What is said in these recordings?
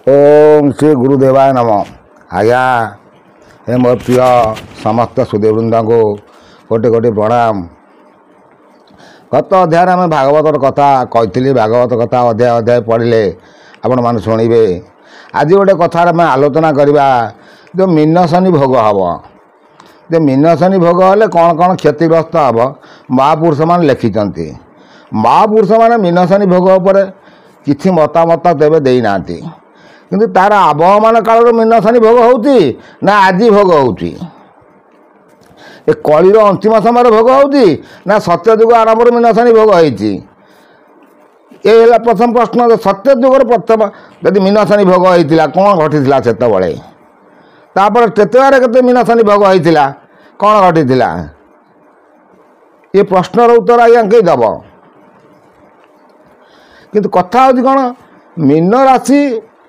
ओम श्री गुरुदेवाय नम। आज्ञा हे मोर प्रिय समस्त सुधीवृंदा को कोटि कोटि प्रणाम। गत अध्याय आम भागवतर कथा कही भागवत कथा अध्याय अध्याय पढ़ले आपण मैंने शुणे। आज गोटे कथार आम आलोचना करवा जो मीनशनि भोग हम जो मीनशनि भोग हेले कौन कौन क्षतिग्रस्त हम महापुरुष मान लिखिं। महापुरुष मैंने मीनशनि भोग उपर किसी मतामत तेरे देना किंतु तार आबहमान काल मीनशनि भोग होती ना आज भोग होती कलिर अंतिम समय भोग होती ना सत्यजुग आरंभ मीनशनि भोग होती। ये प्रथम प्रश्न। सत्यजुगर प्रथम यदि मीनशनि भोग होता कौन घटी से तापर त्रेतयारे केते मीनशनि भोग होता कौन घटी ये प्रश्नर उत्तर आज्ञा कई दब। किंतु कथा होती कौन मीन राशि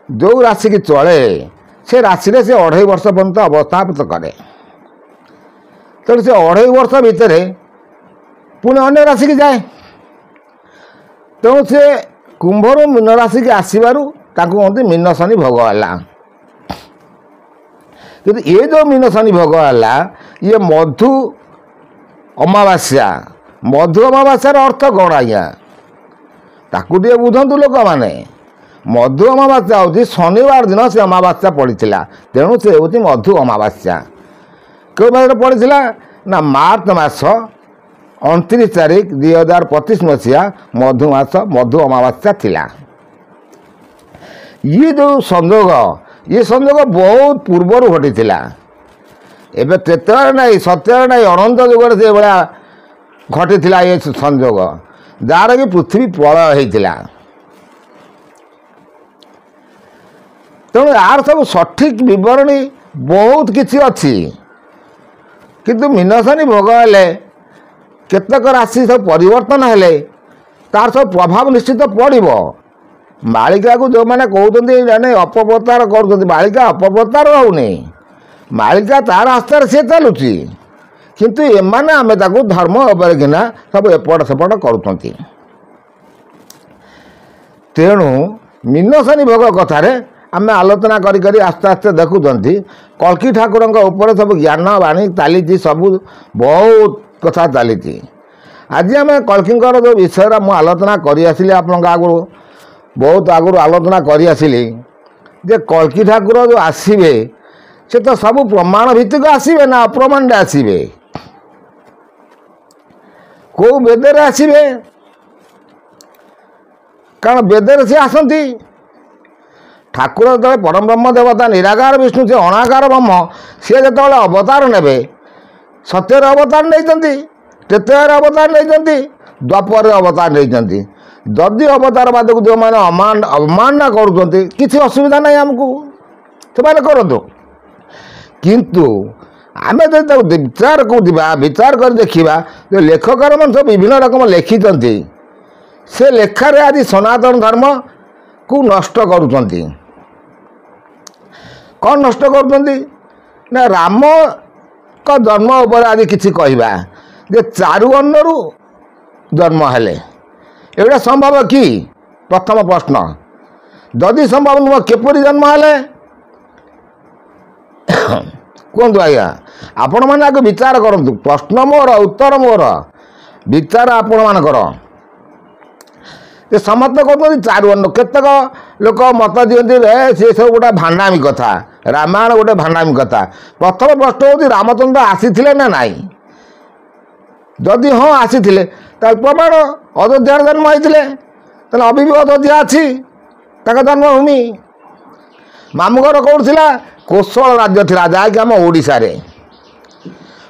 जो राशि की चले से राशि से 2.5 वर्ष पर्यंत अवस्थापित करे तेणु से 2.5 वर्ष भितर पुणी अन्य राशि की जाए। तेणु से कुंभर मीन राशि की आसबारू कहते मीनशनि भोग है। कि ये जो मीनशनि भोग है ये मधु अमावास्या मधु अमावास्यार अर्थ कौन आज्ञा ताकू टे बुझंतु लोक मैंने। मधु अमावास्या हूँ शनिवार दिन से अमावास्या पड़ा तेणु से हूँ मधु अमावास्या। क्यों मास पड़ा ना मार्च मास 29 तारीख 2025 मसीहा मधुमास मधु अमावास्या थिला। ये जो संजोग बहुत पूर्वर घटी एवं त्रेतयार ना सत्यार ना अनंत जुगर से भाया घटी ये संजोग जार कि पृथ्वी प्रलय होता। तेणु यार सब सठिक विवरणी बहुत किसी अच्छी किंतु मीनशनि भोग हेले केतक राशि सब परिवर्तन हेले तार सब प्रभाव निश्चित पड़ो। मालिका को जो मैंने कहते अपप्रचार कर मालिका अपप्रचार होनी मालिका तार रास्तार सी चलुची किंतु एमाने आमे ताकू धर्म उपर किना सब एपट सेपट करुँच। तेणु मीनशनि भोग कथार आम आलोचना करी आस्ते आस्ते देखुं कल्की ठाकुर उपर सब ज्ञान बाणी चली सब बहुत कथा चली। आज आम कल्कीर जो विषय मुझे आलोचना करी आपण आगु बहुत आगु आलोचना करी जे कल्की ठाकुर जो आसवे से तो सब प्रमाण भित्तिक आसवे ना अप्रमाण आसवे कौ वेदर आसवे कारण वेदर सी आसती ठाकुर जो परम ब्रह्म देवता निराकार विष्णु से अनाकार ब्रह्म सी जो अवतार ने सत्यर अवतार नहीं त्रेतयार अवतार नहीं द्वापर अवतार नहीं। जदि अवतार बाद को जो मैंने अवमानना करुँच किसी असुविधा नहीं आमको से करूँ किंतु आम जो विचार को विचार कर देखा जो लेखकार मन सब विभिन्न रकम लिखिं से लेखार आज सनातन धर्म को नष्ट करुँच। कौन नष्ट कर राम का जन्म उपर आज किसी कहवा जे चारु अन्नरू जन्म हेले एटा संभव कि प्रथम प्रश्न जदि संभव नुह केपरी जन्म हेले कहतु आज्ञा आपण मैंने आगे विचार करूँ। प्रश्न मोर उत्तर मोर विचार आपण मानकर समस्त कहते चारु अन्न केतक लोक मत दिखती सी सब गोटे भांडामी कथा रामायण गोटे भांडामी कथा। प्रथम प्रश्न हूँ रामचंद्र आसी ना नाई जदि हाँ आसी प्रमाण अयोध्यार जन्म होते अभी भी अयोध्या अच्छी जन्मभूमि मामू घर कौन कोशल राज्य था जहाँकि आम ओडिशा रे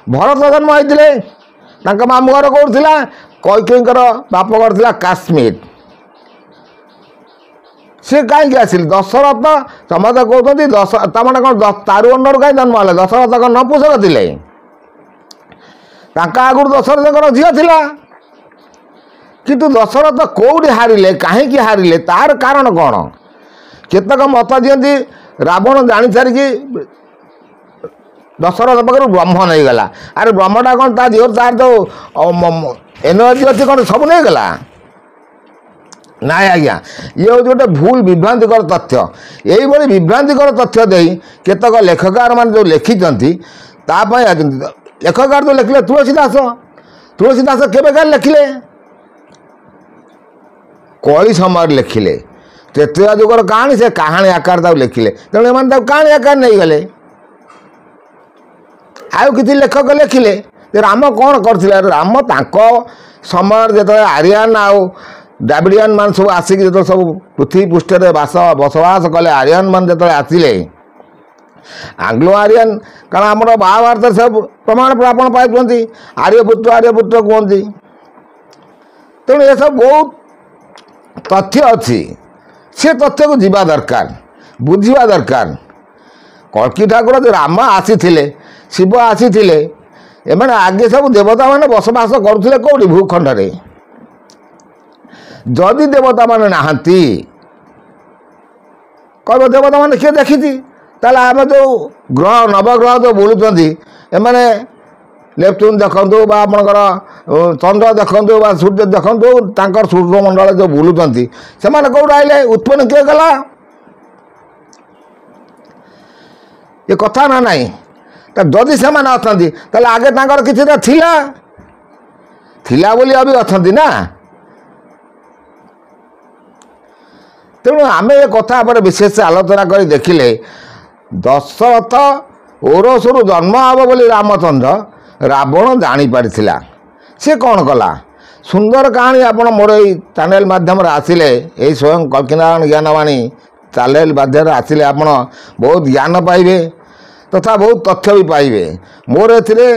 भरत जन्म होते मामू घर कौन कैकेयींकर बाप घर था काश्मीर सी कहीं आसिल दशरथ समस्त कहते तमाने कौन तारु अंडर कहीं जन्म है दशरथ नपुंसक थे आगुरी दशरथ झील थिला किंतु दशरथ कौटी हारिले कहीं हारिले तार कारण कौन केतक मत दिखती रावण जानी सारिकी दशरथ पाखर ब्रह्म नहीं गला। अरे ब्रह्मटा कौन तार जो एनर्जी अच्छी कौन सब नहीं गला ନାଇଁ ଆଜ୍ଞା, ଇଏ ହେଉଛି ଗୋଟେ ଭୁଲ ବିଭ୍ରାନ୍ତିକର ତଥ୍ୟ। ଏଇଭଳି ବିଭ୍ରାନ୍ତିକର ତଥ୍ୟ ଦେଇ କେତେକ ଲେଖକମାନେ ଯେଉଁ ଲେଖିଛନ୍ତି ତା ପାଇଁ ଅଛନ୍ତି। ଲେଖକକାର ଯେଉଁ ଲେଖିଲେ ତୁଳସୀଦାସ କେବେକାର ଲେଖିଲେ? କଳି ସମୟରେ ଲେଖିଲେ। ତ୍ରେତୟା ଯୁଗର କାହାଣୀ, ସେ କାହାଣୀ ଆକାର ତାକୁ ଲେଖିଲେ। ତେଣୁ ଏମାନେ ତାକୁ କାହାଣୀ ଆକାର ନେଇଗଲେ। ଆଉ କିଛି ଲେଖକ ଲେଖିଲେ ଯେ ରାମ କ'ଣ କରିଥିଲେ। ରାମ ତାଙ୍କ ସମୟରେ ଯେତେବେଳେ ଆରିଆନ୍ ଆଉ ଦ୍ରାବିଡ଼ିଆନ୍ ମାନେ ସବୁ ଆସିକି ଯେତେବେଳେ ସବୁ ପୃଥିବୀ ପୃଷ୍ଠରେ ବସବାସ କଲେ, ଆରିଆନ୍ ମାନେ ଯେତେବେଳେ ଆସିଲେ, ଆଙ୍ଗ୍ଲୋ ଆରିଆନ୍, କାରଣ ଆମର ମହାଭାରତରେ ସବୁ ପ୍ରମାଣ ଆପଣ ପାଇଛନ୍ତି, ଆର୍ଯ୍ୟପୁତ୍ର କୁହନ୍ତି। ତେଣୁ ଏସବୁ ବହୁତ ତଥ୍ୟ ଅଛି। ସେ ତଥ୍ୟକୁ ଯିବା ଦରକାର, ବୁଝିବା ଦରକାର। କଳ୍କି ଠାକୁର ଯେ ରାମ ଆସିଥିଲେ, ଶିବ ଆସିଥିଲେ, ଏମାନେ ଆଗେ ସବୁ ଦେବତାମାନେ ବସବାସ କରୁଥିଲେ କେଉଁଠି? ଭୂଖଣ୍ଡରେ। ଯଦି ଦେବତାମାନେ ନାହାନ୍ତି, କହିବ ଦେବତାମାନେ କିଏ ଦେଖିଛି? ତାହେଲେ ଆମେ ଯେଉଁ ଗ୍ରହ ନବଗ୍ରହ ଯେଉଁ ବୁଲୁଛନ୍ତି, ଏମାନେ ନେପଚୁନ୍ ଦେଖନ୍ତୁ ବା ଆପଣଙ୍କର ଚନ୍ଦ୍ର ଦେଖନ୍ତୁ ବା ସୂର୍ଯ୍ୟ ଦେଖନ୍ତୁ, ତାଙ୍କର ସୂର୍ଯ୍ୟମଣ୍ଡଳ ଯେଉଁ ବୁଲୁଛନ୍ତି, ସେମାନେ କେଉଁଠୁ ଆସିଲେ? ଉତ୍ପନ୍ନ କିଏ କଲା? ଏ କଥା ନା ନାହିଁ। ଯଦି ସେମାନେ ଅଛନ୍ତି ତାହେଲେ ଆଗେ ତାଙ୍କର କିଛିଟା ଥିଲା ବୋଲି ବି ଅଛନ୍ତି ନା। ତେଣୁ ଆମେ ଏ କଥା ଉପରେ ବିଶେଷ ଆଲୋଚନା କରି ଦେଖିଲେ, ଦଶରଥ ଔରସରୁ ଜନ୍ମ ହେବ ବୋଲି ରାମଚନ୍ଦ୍ର ରାବଣ ଜାଣିପାରିଥିଲା। ସେ କ'ଣ କଲା? ସୁନ୍ଦର କାହାଣୀ ଆପଣ ମୋର ଏଇ ଚ୍ୟାନେଲ୍ ମାଧ୍ୟମରେ ଆସିଲେ, ଏଇ ସ୍ୱୟଂ କଳ୍କିନାରାୟଣ ଜ୍ଞାନବାଣୀ ଚ୍ୟାନେଲ୍ ମାଧ୍ୟମରେ ଆସିଲେ ଆପଣ ବହୁତ ଜ୍ଞାନ ପାଇବେ ତଥା ବହୁତ ତଥ୍ୟ ବି ପାଇବେ। ମୋର ଏଥିରେ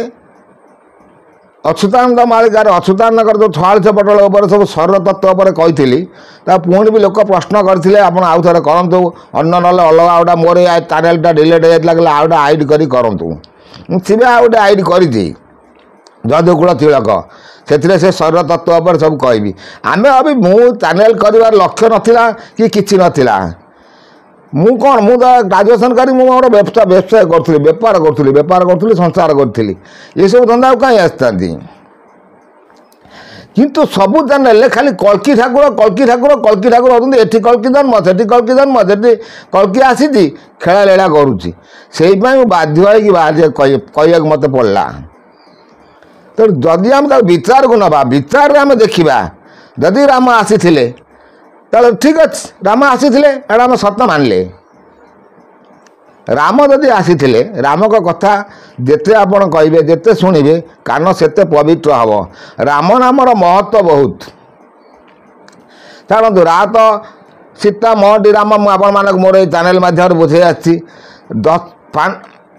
ଅଚ୍ୟୁତାନନ୍ଦ ମାଳିକାରେ ଅଚ୍ୟୁତାନନ୍ଦଙ୍କର ଯେଉଁ 46 ପଟଳ ଉପରେ ସବୁ ଶରୀର ତତ୍ତ୍ୱ ଉପରେ କହିଥିଲି, ତା ପୁଣି ବି ଲୋକ ପ୍ରଶ୍ନ କରିଥିଲେ, ଆପଣ ଆଉ ଥରେ କରନ୍ତୁ। ଅନ୍ୟ ନହେଲେ ଅଲଗା ଗୋଟେ ମୋର ଏ ଚ୍ୟାନେଲ୍ଟା ଡିଲେଟ୍ ହେଇଯାଇଥିଲା, କହିଲେ ଆଉ ଗୋଟେ ଆଇଡ଼ି କରି କରନ୍ତୁ। ମୁଁ ଥିବେ ଆଉ ଗୋଟେ ଆଇଡ଼ି କରିଛି, ଯଦୁକୁଳ ତିଳକ। ସେଥିରେ ସେ ଶରୀର ତତ୍ତ୍ୱ ଉପରେ ସବୁ କହିବି। ମୁଁ ଚ୍ୟାନେଲ୍ କରିବାର ଲକ୍ଷ୍ୟ ନଥିଲା କି କିଛି ନଥିଲା। ମୁଁ ତ ଗ୍ରାଜୁଏସନ୍ କରି ମୁଁ ମୋର ବ୍ୟବସାୟ କରୁଥିଲି, ବେପାର କରୁଥିଲି, ସଂସାର କରୁଥିଲି। ଏସବୁ ଧନ୍ଦାକୁ କାହିଁ ଆସିଥାନ୍ତି? କିନ୍ତୁ ସବୁ ଚ୍ୟାନେଲ୍ରେ ଖାଲି କଳ୍କି ଠାକୁର ଅଛନ୍ତି। ଏଠି କଳ୍କି ଜନ୍ମ, ସେଠି କଳ୍କି ଜନ୍ମ, ସେଠି କଳ୍କି ଆସିଛି, ଖେଳା ଲେଳା କରୁଛି। ସେଇଥିପାଇଁ ମୁଁ ବାଧ୍ୟ ହୋଇକି କହିବାକୁ ମୋତେ ପଡ଼ିଲା। ତେଣୁ ଯଦି ଆମେ ତାକୁ ବିଚାରକୁ ନେବା, ବିଚାରରେ ଆମେ ଦେଖିବା, ଯଦି ରାମ ଆସିଥିଲେ ତାହେଲେ ଠିକ୍ ଅଛି, ରାମ ଆସିଥିଲେ, ଏଇଟା ଆମେ ସତ ମାନିଲେ। ରାମ ଯଦି ଆସିଥିଲେ, ରାମଙ୍କ କଥା ଯେତେ ଆପଣ କହିବେ, ଯେତେ ଶୁଣିବେ, କାନ ସେତେ ପବିତ୍ର ହେବ। ରାମ ନାମର ମହତ୍ଵ ବହୁତ। ଛାଡ଼ନ୍ତୁ, ରାତ ସୀତା ମହଟି ରାମ ମୁଁ ଆପଣମାନଙ୍କୁ ମୋର ଏଇ ଚ୍ୟାନେଲ୍ ମାଧ୍ୟମରେ ବୁଝେଇ ଆସିଛି।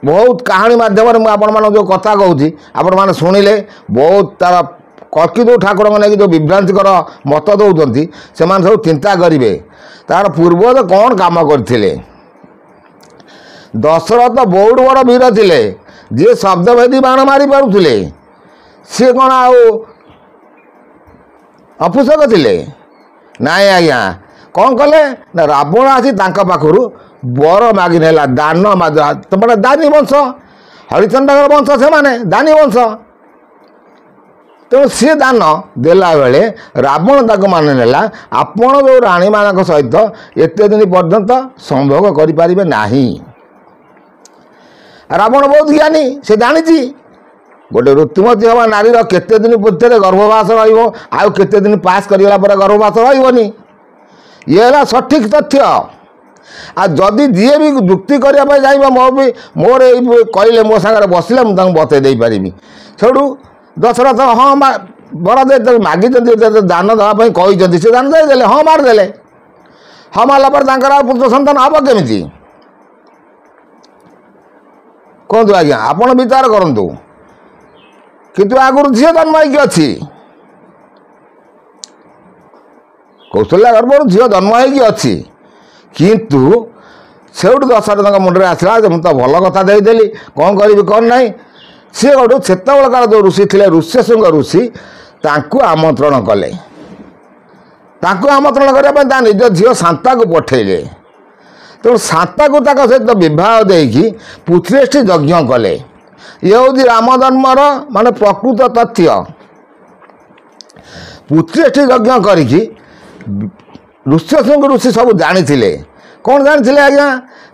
ବହୁତ କାହାଣୀ ମାଧ୍ୟମରେ ମୁଁ ଆପଣମାନଙ୍କୁ ଯେଉଁ କଥା କହୁଛି, ଆପଣମାନେ ଶୁଣିଲେ ବହୁତ ତାର କଳ୍କି ଯେଉଁ ଠାକୁରଙ୍କ ନେଇକି ଯେଉଁ ବିଭ୍ରାନ୍ତିକର ମତ ଦେଉଛନ୍ତି, ସେମାନେ ସବୁ ଚିନ୍ତା କରିବେ ତାର ପୂର୍ବରୁ କ'ଣ କାମ କରିଥିଲେ। ଦଶରଥ ବହୁତ ବଡ଼ ବୀର ଥିଲେ, ଯିଏ ଶବ୍ଦଭେଦୀ ବାଣ ମାରି ପାରୁଥିଲେ। ସିଏ କ'ଣ ଆଉ ଅପୁଷକ ଥିଲେ? ନାଇଁ ଆଜ୍ଞା। କ'ଣ କଲେ ନା, ରାବଣ ଆସି ତାଙ୍କ ପାଖରୁ ବର ମାଗି ନେଲା, ଦାନ ମାନେ ଦାନୀ ବଂଶ, ହରିଚନ୍ଦ୍ରଙ୍କର ବଂଶ, ସେମାନେ ଦାନୀ ବଂଶ। ତେଣୁ ସିଏ ଦାନ ଦେଲାବେଳେ ରାବଣ ତାକୁ ମାନେ ନେଲା, ଆପଣ ଯେଉଁ ରାଣୀମାନଙ୍କ ସହିତ ଏତେ ଦିନ ପର୍ଯ୍ୟନ୍ତ ସମ୍ଭୋଗ କରିପାରିବେ ନାହିଁ। ରାବଣ ବହୁତ ଜ୍ଞାନୀ, ସେ ଜାଣିଛି ଗୋଟେ ଋତୁମତୀ ହେବା ନାରୀର କେତେ ଦିନ ଭିତରେ ଗର୍ଭବାସ ରହିବ, ଆଉ କେତେ ଦିନ ପାସ୍ କରିଗଲା ପରେ ଗର୍ଭବାସ ରହିବନି। ଇଏ ହେଲା ସଠିକ୍ ତଥ୍ୟ। ଆଉ ଯଦି ଯିଏ ବି ଯୁକ୍ତି କରିବା ପାଇଁ ଚାହିଁବ, ମୋର ଏଇ କହିଲେ ମୋ ସାଙ୍ଗରେ ବସିଲେ ମୁଁ ତାଙ୍କୁ ବତେଇ ଦେଇପାରିବି। ସେଠୁ ଦଶରଥ ବର ମାଗିଛନ୍ତି, ଦାନ ଦେବା ପାଇଁ କହିଛନ୍ତି, ସେ ଦାନ ଦେଇଦେଲେ, ମାରିଦେଲେ। ମାରିଲା ପରେ ତାଙ୍କର ଆଉ ପୁତ୍ର ସନ୍ତାନ ହେବ କେମିତି? କୁହନ୍ତୁ ଆଜ୍ଞା, ଆପଣ ବିଚାର କରନ୍ତୁ। କିନ୍ତୁ ଆଗରୁ ଝିଅ ଜନ୍ମ ହେଇକି ଅଛି, କୌଶଲ୍ୟା ଗର୍ଭରୁ ଝିଅ ଜନ୍ମ ହେଇକି ଅଛି। କିନ୍ତୁ ସେଉଠୁ ଦଶରଥଙ୍କ ମୁଣ୍ଡରେ ଆସିଲା ଯେ ମୁଁ ତ ଭଲ କଥା ଦେଇଦେଲି, କ'ଣ କରିବି କ'ଣ ନାହିଁ। ସିଏ ଗୋଟେ ସେତେବେଳକାର ଯେଉଁ ଋଷି ଥିଲେ, ଋଷ୍ୟଶୃଙ୍ଗ ଋଷି, ତାଙ୍କୁ ଆମନ୍ତ୍ରଣ କଲେ। ତାଙ୍କୁ ଆମନ୍ତ୍ରଣ କରିବା ପାଇଁ ତା ନିଜ ଝିଅ ଶାନ୍ତାକୁ ପଠେଇଲେ। ତେଣୁ ଶାନ୍ତାକୁ ତାଙ୍କ ସହିତ ବିବାହ ଦେଇକି ପୁତ୍ରେଷ୍ଠି ଯଜ୍ଞ କଲେ। ଇଏ ହେଉଛି ରାମ ଜନ୍ମର ମାନେ ପ୍ରକୃତ ତଥ୍ୟ। ପୁତ୍ରେଷ୍ଠି ଯଜ୍ଞ କରିକି ଋଷ୍ୟଶୃଙ୍ଗ ଋଷି ସବୁ ଜାଣିଥିଲେ। କ'ଣ ଜାଣିଥିଲେ ଆଜ୍ଞା?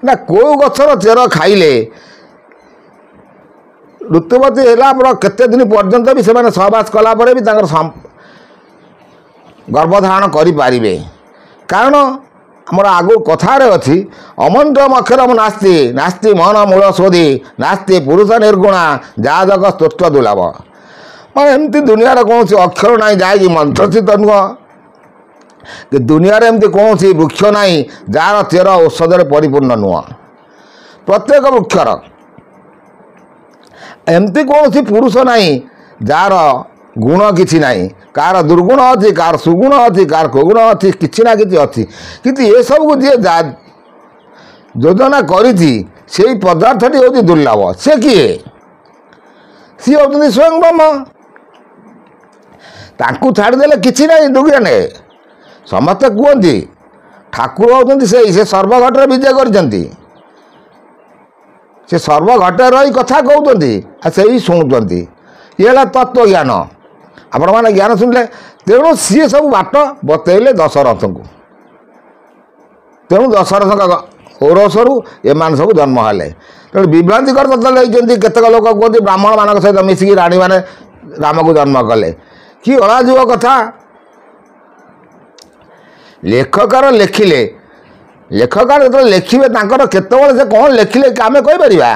ନା କେଉଁ ଗଛର ଚେର ଖାଇଲେ ଋତୁବତୀ ହେଲା ପରେ କେତେ ଦିନ ପର୍ଯ୍ୟନ୍ତ ବି ସେମାନେ ସହବାସ କଲା ପରେ ବି ତାଙ୍କର ଗର୍ଭଧାରଣ କରିପାରିବେ। କାରଣ ଆମର ଆଗକୁ କଥାରେ ଅଛି ଅମନ୍ତ୍ରମ ଅକ୍ଷରମ ନାସ୍ତି ନାସ୍ତି ମନ ମୂଳ ଶୋଧି ନାସ୍ତି ପୁରୁଷ ନିର୍ଗୁଣା ଯାହା ଜଗ ସ୍ତୁଷ୍ଟ ଦୁର୍ଲଭ। ମାନେ ଏମିତି ଦୁନିଆରେ କୌଣସି ଅକ୍ଷର ନାହିଁ ଯାହାକି ମନ୍ତ୍ରଚିତ ନୁହଁ, କି ଦୁନିଆରେ ଏମିତି କୌଣସି ବୃକ୍ଷ ନାହିଁ ଯାହାର ଚେର ଔଷଧରେ ପରିପୂର୍ଣ୍ଣ ନୁହଁ। ପ୍ରତ୍ୟେକ ବୃକ୍ଷର ଏମିତି କୌଣସି ପୁରୁଷ ନାହିଁ ଯାହାର ଗୁଣ କିଛି ନାହିଁ। କାହାର ଦୁର୍ଗୁଣ ଅଛି, କାହାର ସୁଗୁଣ ଅଛି, କାହାର କୁଗୁଣ ଅଛି, କିଛି ନା କିଛି ଅଛି। କିନ୍ତୁ ଏସବୁକୁ ଯିଏ ଯୋଜନା କରିଛି ସେଇ ପଦାର୍ଥଟି ହେଉଛି ଦୁର୍ଲଭ। ସେ କିଏ? ସିଏ ହେଉଛନ୍ତି ସ୍ୱୟଂ ବ୍ରହ୍ମ। ତାଙ୍କୁ ଛାଡ଼ିଦେଲେ କିଛି ନାହିଁ ଦୁନିଆରେ। ସମସ୍ତେ କୁହନ୍ତି ଠାକୁର ହେଉଛନ୍ତି ସେ ସର୍ବଘଟରେ ବିଜୟ କରିଛନ୍ତି। ସେ ସର୍ବଘଟରେ ରହି କଥା କହୁଛନ୍ତି ଆଉ ସେଇ ଶୁଣୁଛନ୍ତି। ଇଏ ହେଲା ତତ୍ତ୍ୱଜ୍ଞାନ। ଆପଣମାନେ ଜ୍ଞାନ ଶୁଣିଲେ। ତେଣୁ ସିଏ ସବୁ ବାଟ ବତେଇଲେ ଦଶରଥଙ୍କୁ। ତେଣୁ ଦଶରଥଙ୍କ ଔରସରୁ ଏମାନେ ସବୁ ଜନ୍ମ ହେଲେ। ତେଣୁ ବିଭ୍ରାନ୍ତିକର ତଥ୍ୟ ଦେଇଛନ୍ତି। କେତେକ ଲୋକ କୁହନ୍ତି ବ୍ରାହ୍ମଣମାନଙ୍କ ସହିତ ମିଶିକି ରାଣୀମାନେ ରାମକୁ ଜନ୍ମ କଲେ। କି ଅଳାଯୁବ କଥା। ଲେଖକର ଲେଖିଲେ, ଲେଖକର ଯେତେବେଳେ ଲେଖିବେ ତାଙ୍କର କେତେବେଳେ ସେ କ'ଣ ଲେଖିଲେ ଆମେ କହିପାରିବା?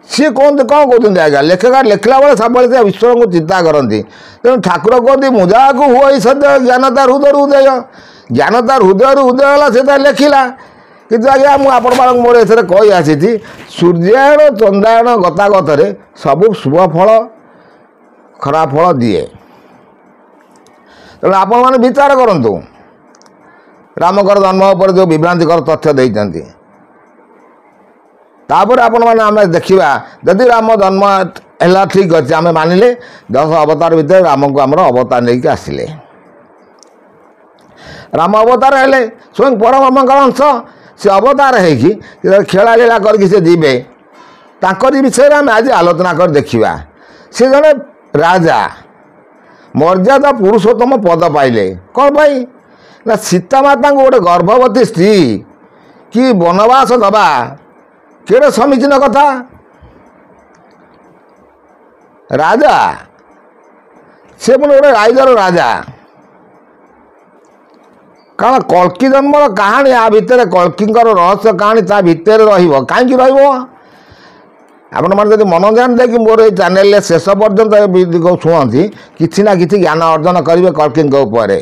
ସିଏ କୁହନ୍ତି କ'ଣ କହୁଛନ୍ତି ଆଜ୍ଞା? ଲେଖକର ଲେଖିଲା ବେଳେ ସବୁବେଳେ ସେ ଈଶ୍ୱରଙ୍କୁ ଚିନ୍ତା କରନ୍ତି। ତେଣୁ ଠାକୁର କୁହନ୍ତି ମୁଁ ଯାହାକୁ ହୁଏ ସଦ୍ୟ ଜ୍ଞାନ ତାର ହୃଦୟରୁ ଉଦୟ। ଜ୍ଞାନ ତାର ହୃଦୟରୁ ଉଦୟ ହେଲା, ସେ ତାର ଲେଖିଲା। କିନ୍ତୁ ଆଜ୍ଞା ମୁଁ ଆପଣମାନଙ୍କୁ ମୋର ଏଥିରେ କହି ଆସିଛି ସୂର୍ଯ୍ୟାୟନ ଚନ୍ଦ୍ରାୟଣ ଗତାଗତରେ ସବୁ ଶୁଭ ଫଳ ଖରାପ ଫଳ ଦିଏ। ତେଣୁ ଆପଣମାନେ ବିଚାର କରନ୍ତୁ ରାମଙ୍କର ଜନ୍ମ ଉପରେ ଯେଉଁ ବିଭ୍ରାନ୍ତିକର ତଥ୍ୟ ଦେଇଛନ୍ତି। ତାପରେ ଆପଣମାନେ ଆମେ ଦେଖିବା ଯଦି ରାମ ଜନ୍ମ ହେଲା ଠିକ୍ ଅଛି, ଆମେ ମାନିଲେ 10 ଅବତାର ଭିତରେ ରାମକୁ ଆମର ଅବତାର ନେଇକି ଆସିଲେ। ରାମ ଅବତାର ହେଲେ ସ୍ୱୟଂ ପରବ୍ରହ୍ମଙ୍କର ଅଂଶ। ସେ ଅବତାର ହେଇକି ଯେତେବେଳେ ଖେଳା ଲୀଳା କରିକି ସେ ଯିବେ ତାଙ୍କରି ବିଷୟରେ ଆମେ ଆଜି ଆଲୋଚନା କରି ଦେଖିବା। ସେ ଜଣେ ରାଜା, ମର୍ଯ୍ୟାଦା ପୁରୁଷୋତ୍ତମ ପଦ ପାଇଲେ। କ'ଣ ପାଇଁ? ନା ସୀତାମାତାଙ୍କୁ ଗୋଟେ ଗର୍ଭବତୀ ସ୍ତ୍ରୀ କି ବନବାସ ଦେବା କେଡ଼େ ସମୀଚୀନ କଥା। ରାଜା ସେ ପୁଣି ଗୋଟେ ରାଇଜର ରାଜା। କାରଣ କଳ୍କି ଜନ୍ମର କାହାଣୀ ଆ ଭିତରେ, କଳ୍କିଙ୍କର ରହସ୍ୟ କାହାଣୀ ତା ଭିତରେ ରହିବ। କାହିଁକି ରହିବ? ଆପଣମାନେ ଯଦି ମନ ଧ୍ୟାନ ଦେଇକି ମୋର ଏଇ ଚ୍ୟାନେଲରେ ଶେଷ ପର୍ଯ୍ୟନ୍ତ ଶୁଣନ୍ତି କିଛି ନା କିଛି ଜ୍ଞାନ ଅର୍ଜନ କରିବେ କଳ୍କିଙ୍କ ଉପରେ।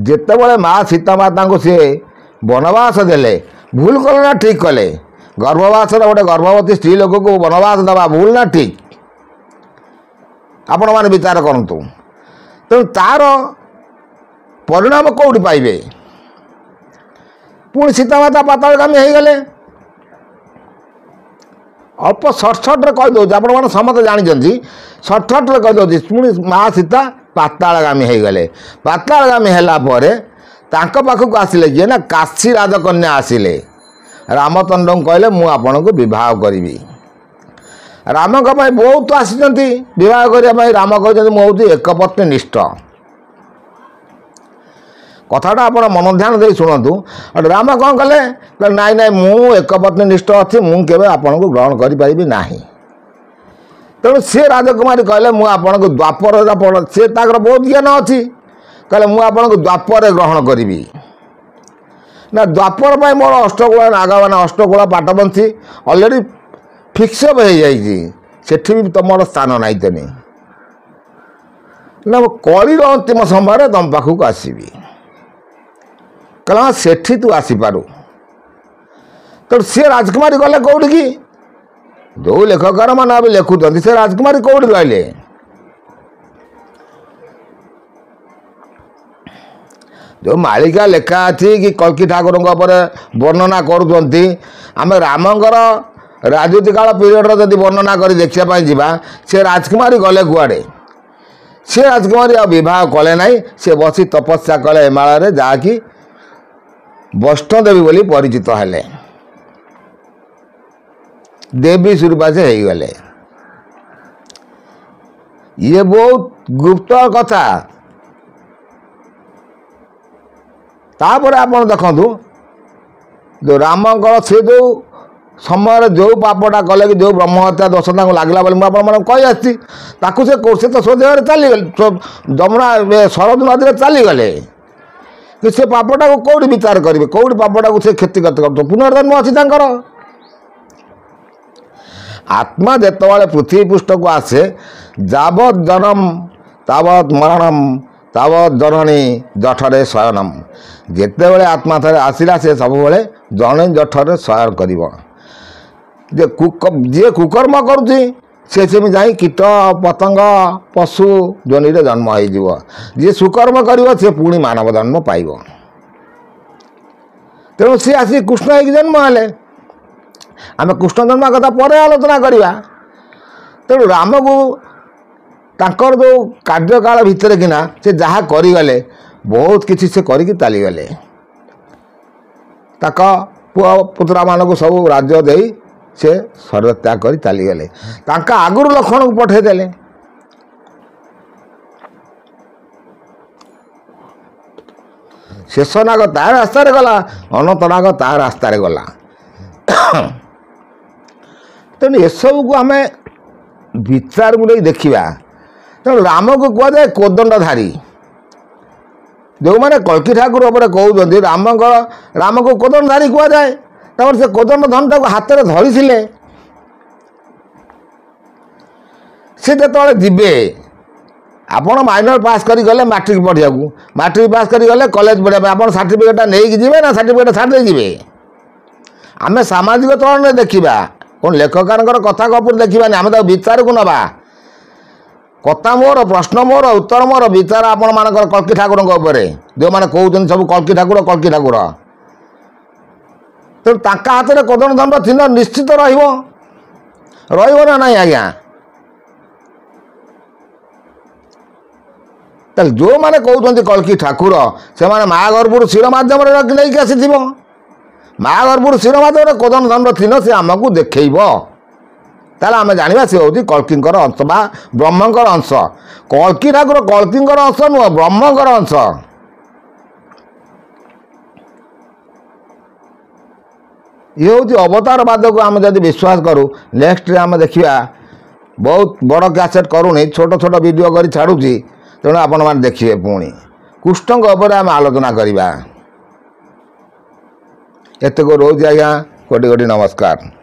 ଯେତେବେଳେ ମା ସୀତାମାତାଙ୍କୁ ସିଏ ବନବାସ ଦେଲେ, ଭୁଲ କଲେ ନା ଠିକ୍ କଲେ? ଗର୍ଭବାସରେ ଗୋଟେ ଗର୍ଭବତୀ ସ୍ତ୍ରୀ ଲୋକକୁ ବନବାସ ଦେବା ଭୁଲ ନା ଠିକ୍? ଆପଣମାନେ ବିଚାର କରନ୍ତୁ। ତେଣୁ ତା'ର ପରିଣାମ କେଉଁଠି ପାଇବେ? ପୁଣି ସୀତାମାତା ପାତାଳଗାମୀ ହେଇଗଲେ। ଅଳ୍ପ ସର୍ଟରେ କହିଦେଉଛି, ଆପଣମାନେ ସମସ୍ତେ ଜାଣିଛନ୍ତି। ସର୍ଟରେ କହିଦେଉଛି ପୁଣି ମା ସୀତା ପାତାଳଗାମୀ ହେଇଗଲେ। ପାତାଳଗାମୀ ହେଲା ପରେ ତାଙ୍କ ପାଖକୁ ଆସିଲେ କିଏ? ନା କାଶୀ ରାଜକନ୍ୟା ଆସିଲେ। ରାମଚନ୍ଦ୍ରଙ୍କୁ କହିଲେ ମୁଁ ଆପଣଙ୍କୁ ବିବାହ କରିବି। ରାମଙ୍କ ପାଇଁ ବହୁତ ଆସିଛନ୍ତି ବିବାହ କରିବା ପାଇଁ। ରାମ କହିଛନ୍ତି ମୁଁ ହେଉଛି ଏକପତ୍ନୀ ନିଷ୍ଠ। କଥାଟା ଆପଣ ମନ ଧ୍ୟାନ ଦେଇ ଶୁଣନ୍ତୁ। ରାମ କ'ଣ କଲେ? ନାଇଁ ନାଇଁ ମୁଁ ଏକପତ୍ନୀ ନିଷ୍ଠ ଅଛି, ମୁଁ କେବେ ଆପଣଙ୍କୁ ଗ୍ରହଣ କରିପାରିବି ନାହିଁ। ତେଣୁ ସେ ରାଜକୁମାରୀ କହିଲେ ମୁଁ ଆପଣଙ୍କୁ ଦ୍ୱାପର, ସେ ତାଙ୍କର ବହୁତ ଜ୍ଞାନ ଅଛି, କହିଲେ ମୁଁ ଆପଣଙ୍କୁ ଦ୍ୱାପରରେ ଗ୍ରହଣ କରିବି। ନା ଦ୍ୱାପର ପାଇଁ ମୋର ଅଷ୍ଟକୂଳ ନାଗମାନେ ଅଷ୍ଟକୂଳ ପାଟବଂଶୀ ଅଲରେଡ଼ି ଫିକ୍ସଅପ୍ ହେଇଯାଇଛି, ସେଠି ବି ତୁମର ସ୍ଥାନ ନାହିଁ। ତେନି ନା କଳିର ଅନ୍ତିମ ସମୟରେ ତୁମ ପାଖକୁ ଆସିବି। କହିଲା ସେଠି ତୁ ଆସିପାରୁ। ତେଣୁ ସେ ରାଜକୁମାରୀ ଗଲେ କେଉଁଠିକି? ଯେଉଁ ଲେଖକର ମାନେ ବି ଲେଖୁଛନ୍ତି ସେ ରାଜକୁମାରୀ କେଉଁଠି ରହିଲେ? ଯେଉଁ ମାଳିକା ଲେଖା ଅଛି କି କଳ୍କି ଠାକୁରଙ୍କ ଉପରେ ବର୍ଣ୍ଣନା କରୁଛନ୍ତି, ଆମେ ରାମଙ୍କର ରାଜୁତି କାଳ ପିରିୟଡ଼ର ଯଦି ବର୍ଣ୍ଣନା କରି ଦେଖିବା ପାଇଁ ଯିବା, ସେ ରାଜକୁମାରୀ ଗଲେ କୁଆଡ଼େ? ସେ ରାଜକୁମାରୀ ଆଉ ବିବାହ କଲେ ନାହିଁ। ସେ ବସି ତପସ୍ୟା କଲେ ହିମାଳୟରେ, ଯାହାକି ବୈଷ୍ଣୋଦେବୀ ବୋଲି ପରିଚିତ ହେଲେ। ଦେବୀ ସ୍ୱରୂପା ସେ ହେଇଗଲେ। ଇଏ ବହୁତ ଗୁପ୍ତ କଥା। तापर आपण देखु जो रामकर से जो समय जो पापटा कले कि जो ब्रह्महत्या दोष लगला बोली मुझे कही आसी से तो स्वदेह चलीगले जमुना शरद नदी चलीगले कि से पापटा को कौटी विचार करेंगे कौटी पापटा को से क्षतिगत कर पुनर्जन्म अच्छी आत्मा जिते पृथ्वी पृष्ठ को आसे जावत जन्म तावत मरणम तावत जननी जठरे शयनम जिते बड़े आत्मा थे आसला से सब जड़े जठरे शयन कर जी कुकर्म करुँच से जाई कीट पतंग पशु जोनि जन्म हो जी सुकर्म कर पुणी मानव जन्म पाइब तेणु सी आसी कृष्ण हो जन्म हेले आम कृष्ण जन्म कथा पर आलोचना करवा तेणु राम को तांकर जो कार्यकाल भितर किना से जहाँ करीगले बहुत किसी से करके चलीगले पुआ पुतरा मान सब राज्य दे से शरीर त्याग कर चलीगले आगुरी लक्ष्मण को पठेदेले शेषनाग ता रास्ता गला अनंतनाग ता रास्ता गला तेणु एसबू को आम विचार को नहीं देखा तेणु राम को कहुए कोदंडधारी जो मैंने कल्की ठाकुर उपर कहते राम को कोदंडधारी कहुए तब से कोदंड धनटा को हाथ में धरी से जो जीवे आपण माइनर पास करी गले मैट्रिक पढ़िया मैट्रिक पास करी गले कॉलेज पढ़ाई आप सर्टिफिकेट नहीं जीवे ना सर्टिफिकेट छाड़ी जीवे आम सामाजिक चलन में देखा कौन लेखकार कथा कपूर देखा आम विचार को नवा कथा मोर प्रश्न मोर उत्तर मोर विचार आपण मान कल्की ठाकुर जो मैंने कहते सब कल्की ठाकुर तेणु हाथ में कोदंड दंड चिन्ह निश्चित रहा ना आज्ञा जो मैंने कहते कल्की ठाकुर से माँ गर्भर शिर मध्यम नहीं आसी माँ गर्भर शिर मध्यम कोदंड दंड चिन्ह से आमको देखब ताले आम जाना सी हूँ कल्कीर अंश बा ब्रह्मंकर अंश कल्की ठाकुर कल्कीर अंश नुह ब्रह्मंकर अंश ये हूँ अवतारवाद को आम जब विश्वास करूँ नेक्स्ट आम देखा बहुत बड़ कैसेट करूनी छोट छोट वीडियो कर छाड़ुची तेणु आपण मैंने देखिए पुणी कृष्ण उपर आम आलोचना करवा एत को रोज आज्ञा कोटि कोटि नमस्कार।